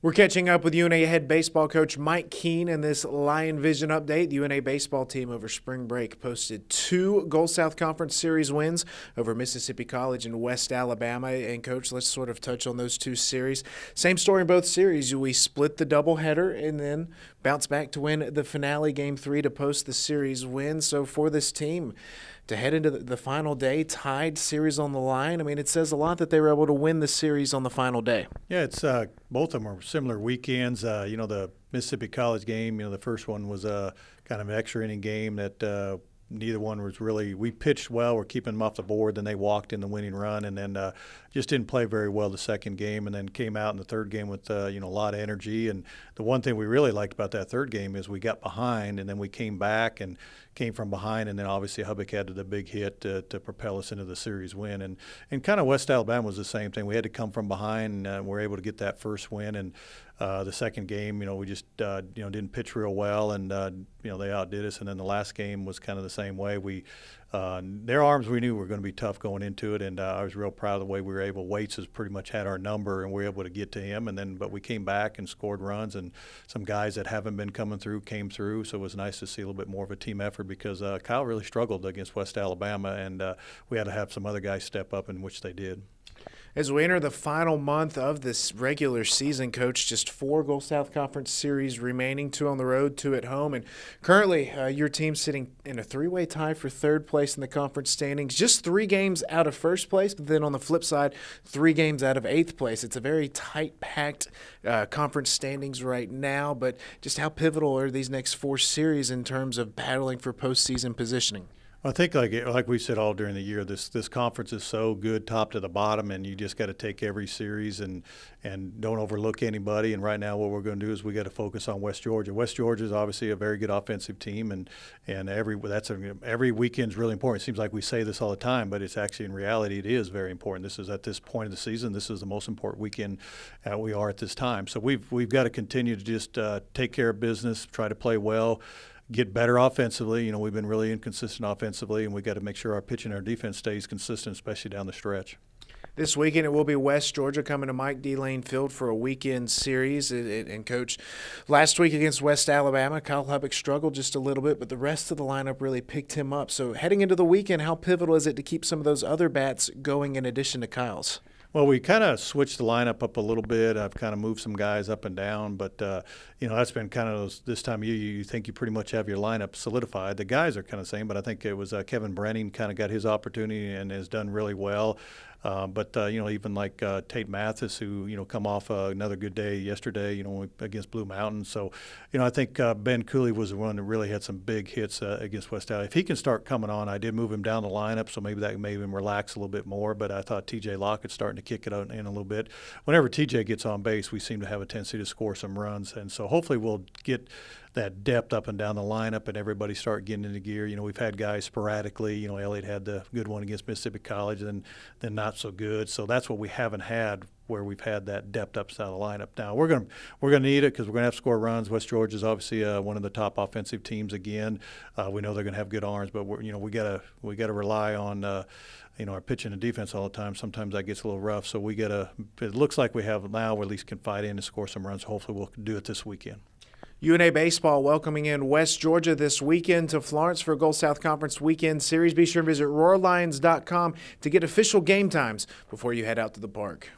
We're catching up with UNA head baseball coach Mike Keene in this Lion Vision update. The UNA baseball team over spring break posted 2 Gulf South Conference Series wins over Mississippi College and West Alabama. And, Coach, let's sort of touch on those 2 series. Same story in both series. We split the doubleheader and then bounced back to win the finale, Game 3, to post the series win. So for this team to head into the final day, tied, series on the line, I mean, it says a lot that they were able to win the series on the final day. Yeah, it's both of them are similar weekends. The Mississippi College game, the first one was kind of an extra inning game that neither one was really – we pitched well. We're keeping them off the board. Then they walked in the winning run and then just didn't play very well the second game, and then came out in the third game with a lot of energy. And the one thing we really liked about that third game is we got behind and then we came back and came from behind, and then obviously Hubbock had the big hit to propel us into the series win. And kind of West Alabama was the same thing. We had to come from behind and we were able to get that first win. And the second game, we just didn't pitch real well, and they outdid us. And then the last game was kind of the same way. Their arms, we knew were going to be tough going into it, and I was real proud of the way we were able. Waits has pretty much had our number, and we were able to get to him. But we came back and scored runs, and some guys that haven't been coming through came through. So it was nice to see a little bit more of a team effort because Kyle really struggled against West Alabama, and we had to have some other guys step up, in which they did. As we enter the final month of this regular season, Coach, just 4 Gulf South Conference series remaining, 2 on the road, 2 at home. And currently, your team's sitting in a 3-way tie for 3rd place in the conference standings, just 3 games out of 1st place, but then on the flip side, 3 games out of 8th place. It's a very tight-packed conference standings right now, but just how pivotal are these next 4 series in terms of battling for postseason positioning? I think, like we said all during the year, this conference is so good, top to the bottom, and you just got to take every series and don't overlook anybody. And right now, what we're going to do is we got to focus on West Georgia. West Georgia is obviously a very good offensive team, and every weekend is really important. It seems like we say this all the time, but it's actually, in reality, it is very important. This is at this point of the season. This is the most important weekend we are at this time. So we've got to continue to just take care of business, try to play well, get better offensively. We've been really inconsistent offensively, and we've got to make sure our pitching and our defense stays consistent, especially down the stretch. This weekend it will be West Georgia coming to Mike D. Lane Field for a weekend series. And, Coach, last week against West Alabama, Kyle Hubbock struggled just a little bit, but the rest of the lineup really picked him up. So heading into the weekend, how pivotal is it to keep some of those other bats going in addition to Kyle's? Well, we kind of switched the lineup up a little bit. I've kind of moved some guys up and down, but that's been kind of this time of year. You think you pretty much have your lineup solidified. The guys are kind of the same, but I think it was Kevin Brenning kind of got his opportunity and has done really well. But even like Tate Mathis, who come off another good day yesterday, against Blue Mountain. So, I think Ben Cooley was the one that really had some big hits against West Alabama. If he can start coming on, I did move him down the lineup, so maybe that made him relax a little bit more. But I thought T.J. Lockett's starting to kick it in a little bit. Whenever T.J. gets on base, we seem to have a tendency to score some runs, and so hopefully we'll get that depth up and down the lineup and everybody start getting into gear. We've had guys sporadically. Elliott had the good one against Mississippi College and then not so good. So that's what we haven't had, where we've had that depth upside of the lineup. Now we're gonna need it because we're gonna have to score runs. West Georgia is obviously one of the top offensive teams again. We know they're gonna have good arms, but we gotta rely on our pitching and defense all the time. Sometimes that gets a little rough. So it looks like we have now, we at least can fight in and score some runs. Hopefully we'll do it this weekend. UNA baseball welcoming in West Georgia this weekend to Florence for a Gulf South Conference weekend series. Be sure to visit RoarLions.com to get official game times before you head out to the park.